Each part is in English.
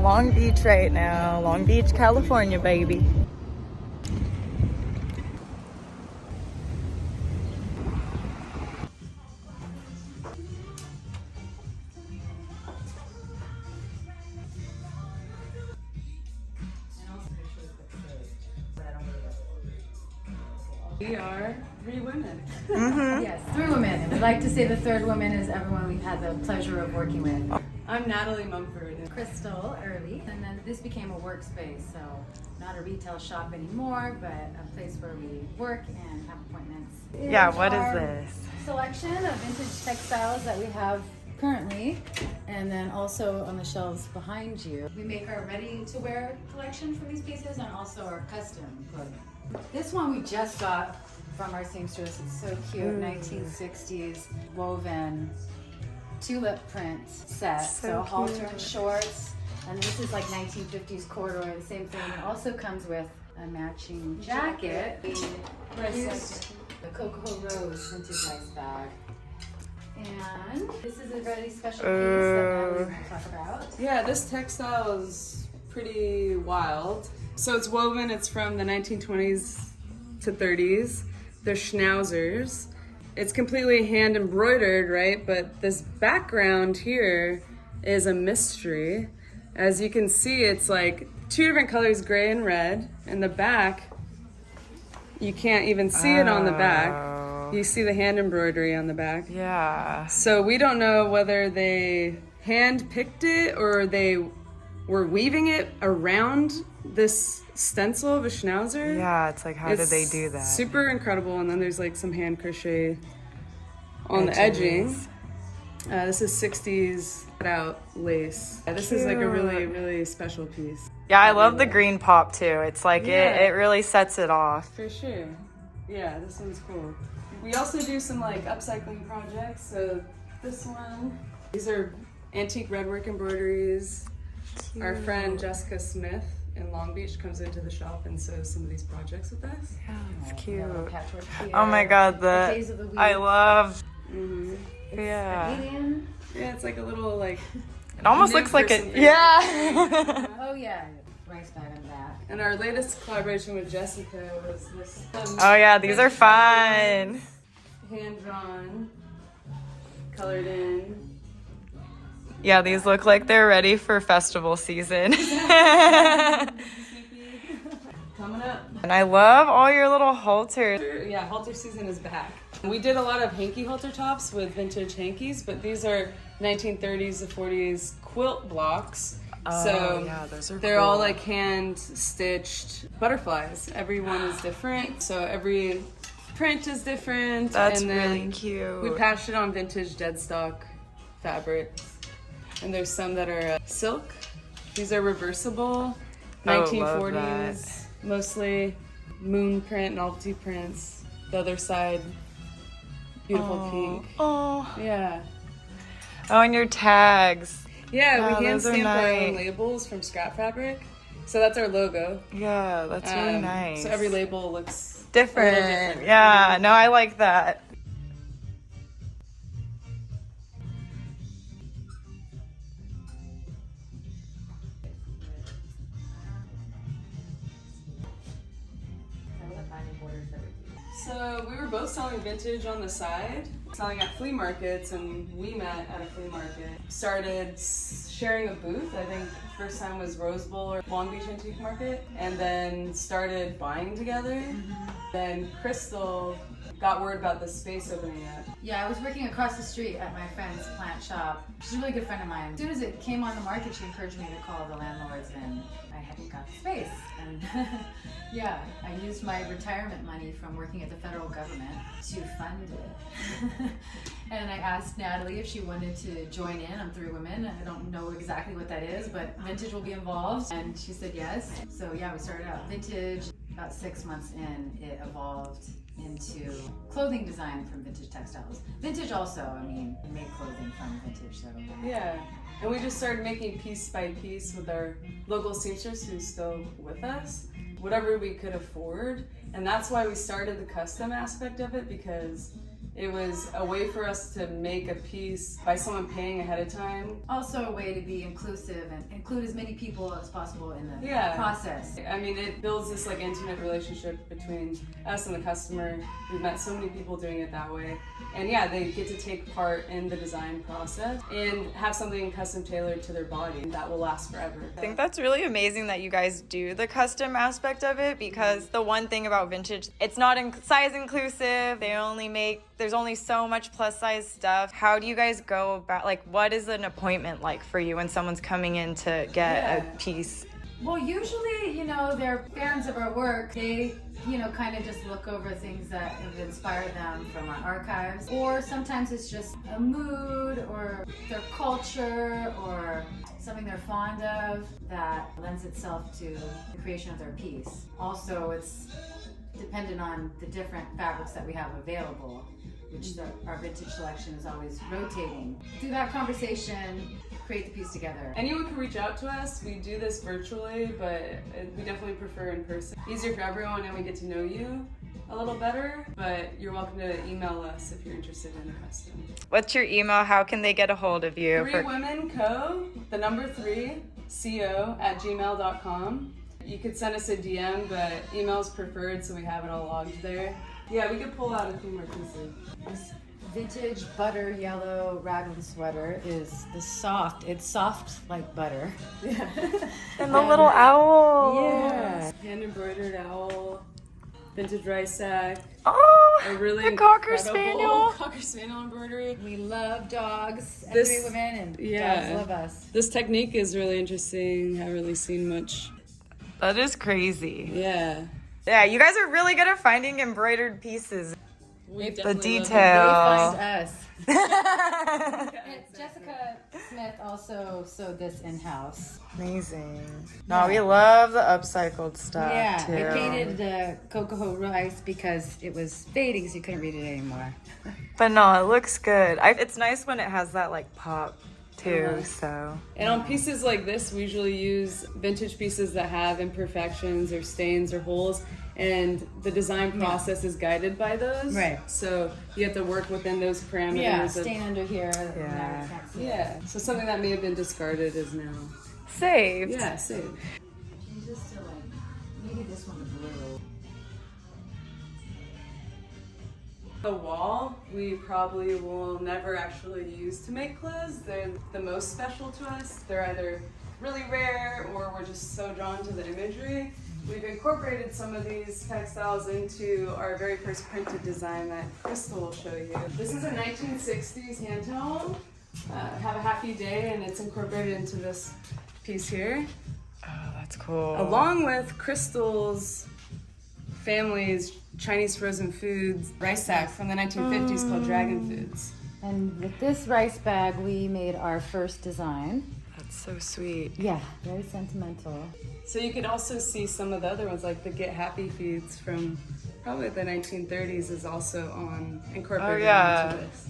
Long Beach right now. Long Beach, California, baby. We are 3 women. Yes, 3 women. We'd like to say the third woman is everyone we've had the pleasure of working with. I'm Natalie Mumford. Crystal early, and then this became a workspace, so not a retail shop anymore, but a place where we work and have appointments. Yeah, what is Our this? Selection of vintage textiles that we have currently, and then also on the shelves behind you. We make our ready-to-wear collection from these pieces and also our custom clothing. This one we just got from our seamstress. It's so cute, 1960s woven tulip print set. So halter and shorts, and this is like 1950s corduroy, the same thing. It also comes with a matching jacket. The Cocoa Rose vintage rice bag. And this is a very special piece that I will talk about. Yeah, this textile is pretty wild. So it's woven, it's from the 1920s to 30s. They're schnauzers. It's completely hand embroidered, right? But this background here is a mystery. As you can see, it's like 2 different colors, gray and red. And the back, you can't even see it on the back. You see the hand embroidery on the back. Yeah. So we don't know whether they hand picked it or they were weaving it around this stencil of a schnauzer. Yeah, it's like, how did they do that? Super incredible. And then there's like some hand crochet on the edging. This is 60s cut out lace. This is like a really, really special piece. Yeah, I love the green pop too. It's like it really sets it off. For sure. Yeah, this one's cool. We also do some like upcycling projects. So this one, these are antique redwork embroideries. Cute. Our friend Jessica Smith in Long Beach comes into the shop and sews some of these projects with us. Yeah, it's cute. Here. Oh my god, The days of the week. I love. It's Yeah. Canadian. Yeah, it's like a little like. It almost looks like it. Yeah. Oh yeah, rice bag on the back. And our latest collaboration with Jessica was this. Oh yeah, these are fun. Hand drawn, colored in. Yeah, these look like they're ready for festival season. Coming up. And I love all your little halters. Yeah, halter season is back. We did a lot of hanky halter tops with vintage hankies, but these are 1930s to 40s quilt blocks. So yeah, those are they're cool. all like hand stitched butterflies. Every one is different, so every print is different. That's and then really cute. We patched it on vintage dead stock fabric. And there's some that are silk. These are reversible, 1940s, mostly moon print, novelty prints. The other side, beautiful pink. Oh. Yeah. Oh, and your tags. Yeah, Wow, we hand those are stamp our own nice. labels from scrap fabric. So that's our logo. Yeah, that's really nice. So every label looks different. a little different. Yeah, no, I like that. So we were both selling vintage on the side, selling at flea markets, and we met at a flea market. Started sharing a booth. I think first time was Rose Bowl or Long Beach Antique Market, and then started buying together. Then Crystal got word about the space opening up. Yeah, I was working across the street at my friend's plant shop. She's a really good friend of mine. As soon as it came on the market, she encouraged me to call the landlords, and I hadn't got the space. And yeah, I used my retirement money from working at the federal government to fund it. And I asked Natalie if she wanted to join in. I'm 3 women. I don't know exactly what that is, but vintage will be involved. And she said yes. So yeah, we started out vintage. About 6 months in, it evolved into clothing design from vintage textiles. Vintage also, I mean, we make clothing from vintage, so. Yeah, and we just started making piece by piece with our local seamstress who's still with us, whatever we could afford. And that's why we started the custom aspect of it, because It was a way for us to make a piece by someone paying ahead of time. Also a way to be inclusive and include as many people as possible in the Yeah. process. I mean, it builds this like intimate relationship between us and the customer. We've met so many people doing it that way. And yeah, they get to take part in the design process and have something custom tailored to their body that will last forever. I think that's really amazing that you guys do the custom aspect of it, because the one thing about vintage, it's not size inclusive. There's only so much plus size stuff. How do you guys go about, like, what is an appointment like for you when someone's coming in to get a piece? Well, usually, they're fans of our work. They, kind of just look over things that have inspired them from our archives. Or sometimes it's just a mood or their culture or something they're fond of that lends itself to the creation of their piece. Also, it's dependent on the different fabrics that we have available, which our vintage selection is always rotating. Through that conversation, create the piece together. Anyone can reach out to us. We do this virtually, but we definitely prefer in person. Easier for everyone, and we get to know you a little better, but you're welcome to email us if you're interested in a custom. What's your email? How can they get a hold of you? 3womenco, the number 3, co@gmail.com. You could send us a DM, but email's preferred, so we have it all logged there. Yeah, we could pull out a few more pieces. This vintage butter yellow raglan sweater is it's soft like butter. Yeah. And the little owl. Yeah. Hand embroidered owl, vintage rice sack. Oh, A really the Cocker incredible Spaniel. Cocker Spaniel embroidery. We love dogs at This- 3 Women, and yeah. dogs love us. This technique is really interesting. Haven't really seen much. That is crazy. Yeah. Yeah, you guys are really good at finding embroidered pieces. We The definitely love They detail. find us. And Jessica Smith also sewed this in-house. Amazing. No, we love the upcycled stuff Yeah, too. I painted the cocoa rice because it was fading, so you couldn't read it anymore. But no, it looks good. It's nice when it has that like pop too. So And on pieces like this, we usually use vintage pieces that have imperfections or stains or holes, and the design process is guided by those. Right. So you have to work within those parameters. Yeah, of- stain under here. Yeah. You can't see it. Yeah. So something that may have been discarded is now. saved. Yeah, saved. Changes to maybe this one blue. The wall, we probably will never actually use to make clothes. They're the most special to us. They're either really rare or we're just so drawn to the imagery. We've incorporated some of these textiles into our very first printed design that Crystal will show you. This is a 1960s hand towel. Have a happy day, and it's incorporated into this piece here. Oh, that's cool. Along with Crystal's family's Chinese frozen foods rice sack from the 1950s called Dragon Foods. And with this rice bag, we made our first design. That's so sweet. Yeah, very sentimental. So you could also see some of the other ones, like the Get Happy Feeds from probably the 1930s is also incorporated into this.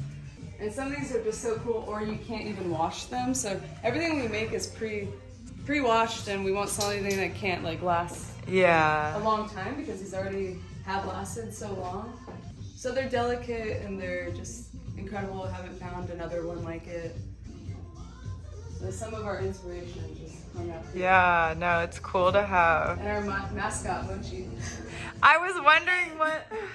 And some of these are just so cool, or you can't even wash them. So everything we make is pre-washed, and we won't sell anything that can't last Yeah. a long time because these already have lasted so long. So they're delicate and they're just incredible. I haven't found another one like it. So some of our inspiration just hung out here. Yeah, no, it's cool to have. And our mascot, Mochi. I was wondering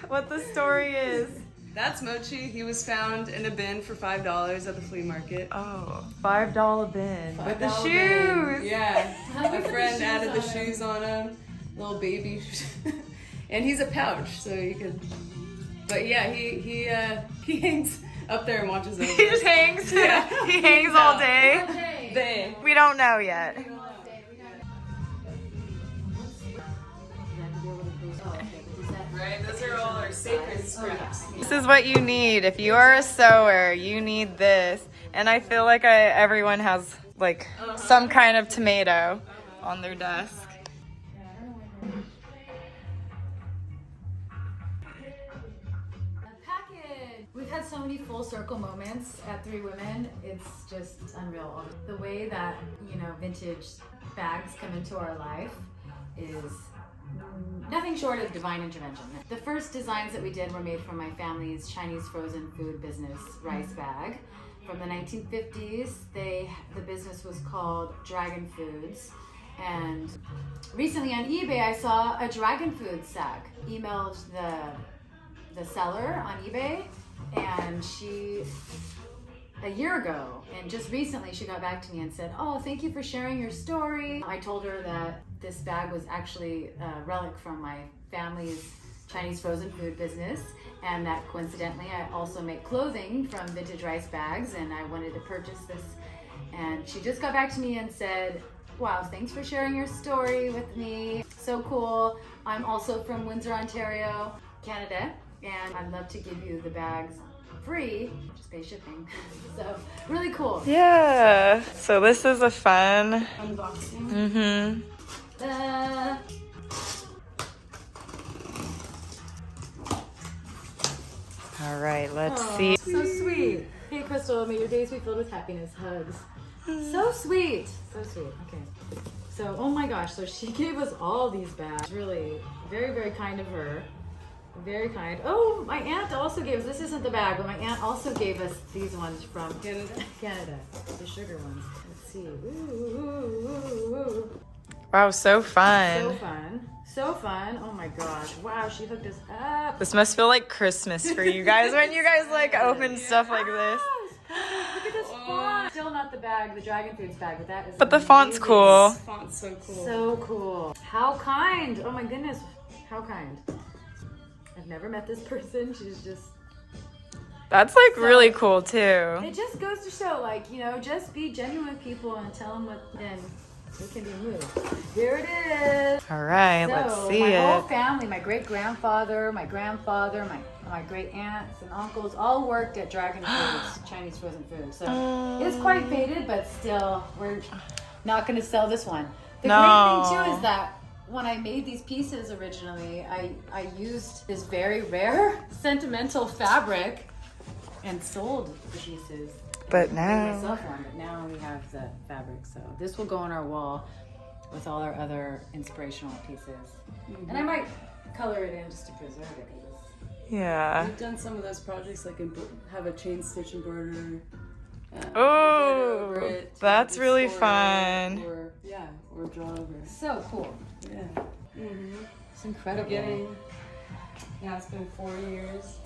what the story is. That's Mochi. He was found in a bin for $5 at the flea market. Oh, $5 bin. With the $5 shoes. bin. Yeah. Look A at the friend shoes added the on him. shoes on him. Little baby. And he's a pouch, so you could. But yeah, he hangs up there and watches over. He just hangs. Yeah. He hangs all day. They. We don't know yet. Right? Those are all our sacred scraps. This is what you need. If you are a sewer, you need this. And I feel like everyone has some kind of tomato on their desk. We've had so many full circle moments at 3 Women. It's just unreal. The way that, vintage bags come into our life is nothing short of divine intervention. The first designs that we did were made from my family's Chinese frozen food business, rice bag. From the 1950s, the business was called Dragon Foods. And recently on eBay, I saw a Dragon Food sack. Emailed the seller on eBay, and a year ago, and just recently she got back to me and said, oh, thank you for sharing your story. I told her that this bag was actually a relic from my family's Chinese frozen food business, and that coincidentally I also make clothing from vintage rice bags, and I wanted to purchase this. And she just got back to me and said, wow, thanks for sharing your story with me. So cool. I'm also from Windsor, Ontario, Canada, and I'd love to give you the bags free, just pay shipping. So really cool. Yeah. So this is a fun Unboxing. All right, let's see. So sweet. Hey Crystal, may your days be filled with happiness. Hugs. So sweet. So sweet. Okay. So, oh my gosh, so she gave us all these bags. Really very, very kind of her. Very kind. Oh, my aunt also gave us, this isn't the bag, but my aunt also gave us these ones from Canada. The sugar ones. Let's see. Ooh. Wow, so fun. So fun. So fun. Oh my gosh. Wow, she hooked us up. This must feel like Christmas for you guys when you guys like open stuff like this. Look at this font. Still not the bag, the Dragon Foods bag, but that is But the font's cool. This font's so cool. So cool. How kind. Oh my goodness. How kind. I've never met this person. She's just... That's like really cool too. It just goes to show, like, you know, just be genuine with people and tell them what, and it can be moved. Here it is. All right, let's see my whole it. family, my great-grandfather, my grandfather, my great-aunts and uncles all worked at Dragon Foods, Chinese frozen food. So it's quite faded, but still, we're not going to sell this one. The great thing, too, is that when I made these pieces originally, I used this very rare sentimental fabric and sold the pieces. But I now, made myself one, but now we have the fabric, so this will go on our wall with all our other inspirational pieces. And I might color it in just to preserve it. yeah. We've done some of those projects, like have a chain stitch embroidery. Oh, that's really fun. Or draw over. So cool. Yeah. It's incredible. Yeah, it's been 4 years.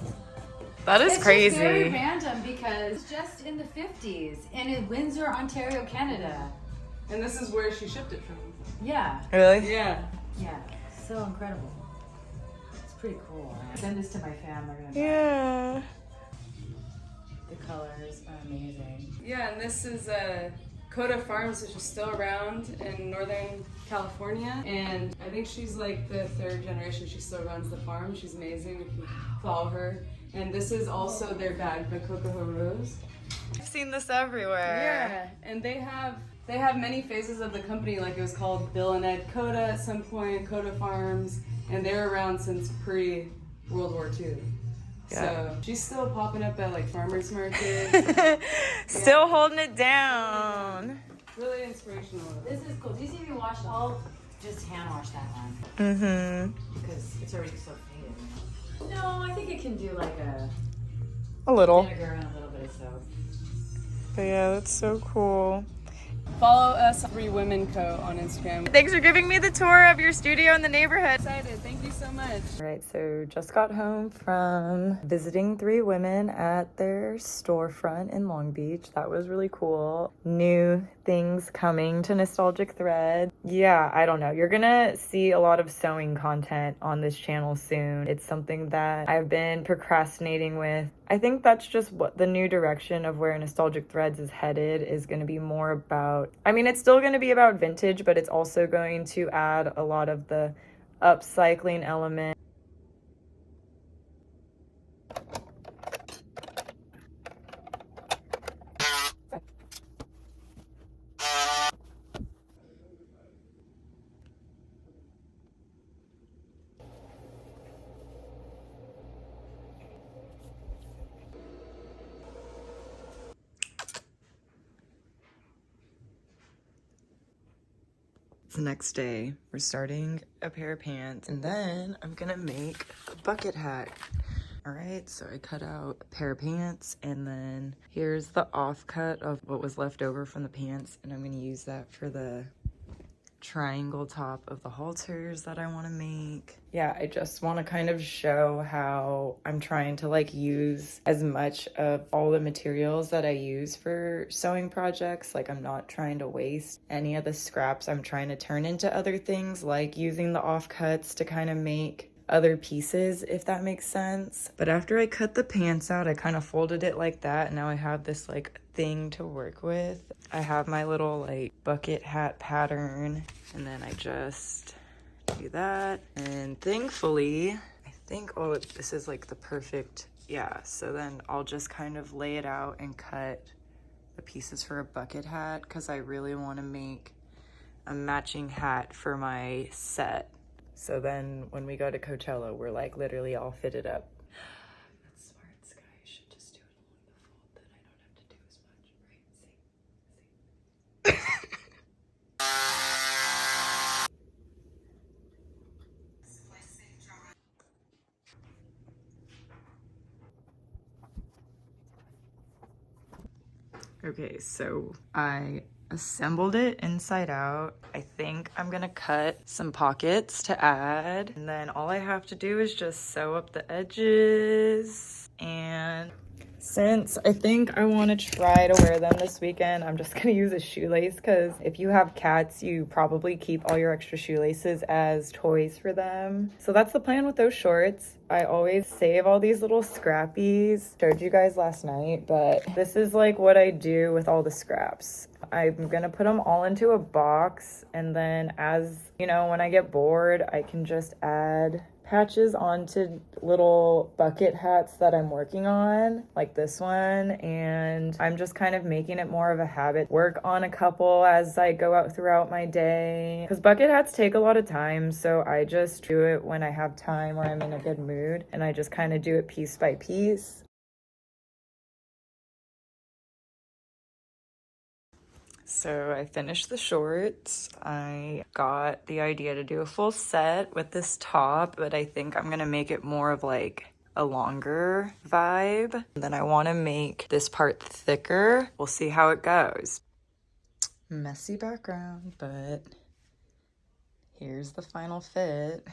That is It's crazy. just very random because it's just in the 50s and in Windsor, Ontario, Canada. And this is where she shipped it from. Yeah. Really? Yeah. Yeah. So incredible. It's pretty cool. Send this to my family. Yeah. The colors are amazing. Yeah, and this is Coda Farms, which is still around in Northern California. And I think she's like the 3rd generation. She still runs the farm. She's amazing if you follow her. And this is also their bag, the Cocoa Rose. I've seen this everywhere. Yeah, and they have many phases of the company. Like it was called Bill and Ed Coda at some point, Coda Farms, and they're around since pre-World War II. Yeah. So she's still popping up at like farmers markets. Still holding it down. Really inspirational. This is cool. Do you see me washed all? Just hand wash that one Mm-hmm. because it's already so faded. No, I think it can do like A little. vinegar and a little bit of soap. But yeah, that's so cool. Follow us, 3 Women Co. on Instagram. Thanks for giving me the tour of your studio in the neighborhood. Excited. Thank you so much. All right, so just got home from visiting 3 women at their storefront in Long Beach. That was really cool. New things coming to Nostalgic Thread. Yeah, I don't know. You're gonna see a lot of sewing content on this channel soon. It's something that I've been procrastinating with. I think that's just what the new direction of where Nostalgic Threadz is headed is going to be more about. I mean, it's still going to be about vintage, but it's also going to add a lot of the upcycling element. It's the next day. We're starting a pair of pants, and then I'm gonna make a bucket hat. All right, so I cut out a pair of pants, and then here's the offcut of what was left over from the pants, and I'm gonna use that for the triangle top of the halters that I want to make. Yeah, I just want to kind of show how I'm trying to like use as much of all the materials that I use for sewing projects. Like I'm not trying to waste any of the scraps. I'm trying to turn into other things, like using the offcuts to kind of make other pieces, if that makes sense. But after I cut the pants out, I kind of folded it like that. Now I have this like thing to work with. I have my little like bucket hat pattern, and then I just do that. And thankfully, I think, oh, this is like the perfect, yeah. So then I'll just kind of lay it out and cut the pieces for a bucket hat, because I really want to make a matching hat for my set. So then when we go to Coachella, we're like literally all fitted up. That's smart, Sky. I should just do it along the fold, then I don't have to do as much, right? Okay, so I assembled it inside out. I think I'm gonna cut some pockets to add, and then all I have to do is just sew up the edges. And since I think I want to try to wear them this weekend, I'm just gonna use a shoelace, because if you have cats, you probably keep all your extra shoelaces as toys for them. So that's the plan with those shorts. I always save all these little scrappies. Showed you guys last night, but this is like what I do with all the scraps. I'm gonna put them all into a box, and then as you know, when I get bored, I can just add patches onto little bucket hats that I'm working on, like this one, and I'm just kind of making it more of a habit. Work on a couple as I go out throughout my day, because bucket hats take a lot of time, so I just do it when I have time or I'm in a good mood, and I just kind of do it piece by piece. So I finished the shorts. I got the idea to do a full set with this top, but I think I'm gonna make it more of like a longer vibe. And then I want to make this part thicker. We'll see how it goes. Messy background, but here's the final fit.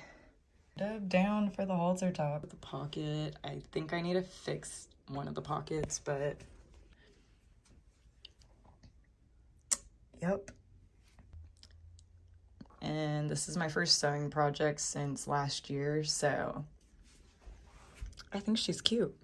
Down for the halter top. The pocket, I think I need to fix one of the pockets, but yep. And this is my first sewing project since last year, so I think she's cute.